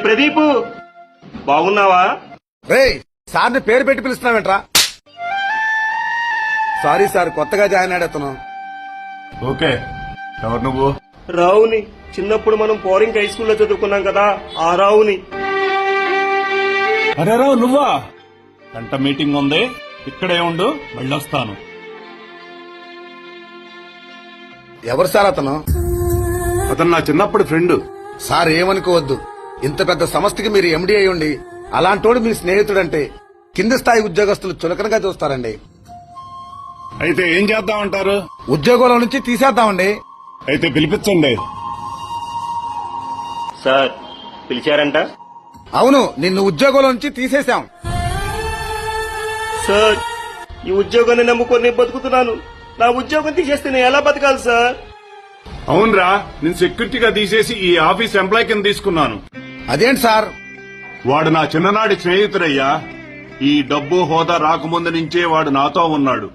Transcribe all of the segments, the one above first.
ప్రదీపు బాగున్నావా? రేయ్ సార్ని పేరు పెట్టి పిలుస్తున్నావేంట్రా? సారీ సార్, కొత్తగా జాయిన్ అయ్యాడు. ఓకే, ఎవరు నువ్వు? రావుని. చిన్నప్పుడు మనం పోరింగ్ హై స్కూల్లో చదువుకున్నాం కదా, ఆ రావుని. అరే రావు నువ్వా? గంట మీటింగ్ ఉంది, ఇక్కడే ఉండు, వెళ్ళొస్తాను. ఎవరు సార్ అతను? అతను నా చిన్నప్పుడు ఫ్రెండ్. సార్ ఏమనుకోవద్దు, ఇంత పెద్ద సంస్థకి మీరు ఎండీ అయి ఉండి అలాంటోడు మీ స్నేహితుడంటే కింద స్థాయి ఉద్యోగస్తులు చులకనగా చూస్తారండి. అయితే ఏం చేద్దామంటారు? ఉద్యోగంలో నుంచి తీసేద్దామండి. అయితే పిలిపించండి. సార్ పిలిచారంట? అవును, నిన్ను ఉద్యోగంలో నుంచి తీసేశాం. సార్ ఈ ఉద్యోగాన్ని నమ్ముకొని బతుకుతున్నాను. నా ఉద్యోగం తీసేస్తే నేను ఎలా బతకాలి సార్? అవునరా, నేను సెక్యూరిటీగా తీసేసి ఈ ఆఫీస్ ఎంప్లాయ్ కింద తీసుకున్నాను. అదేంటి సార్? వాడు నా చిన్ననాటి స్నేహితుడయ్యా. ఈ డబ్బు హోదా రాకముందు నుంచే వాడు నాతో ఉన్నాడు.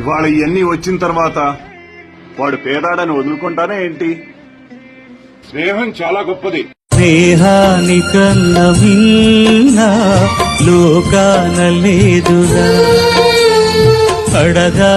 ఇవాళ ఇవన్నీ వచ్చిన తర్వాత వాడు పేదాడని వదులుకుంటానే ఏంటి? స్నేహం చాలా గొప్పది. స్నేహానికన్న మిన్న లోకాన లేదురా అడగా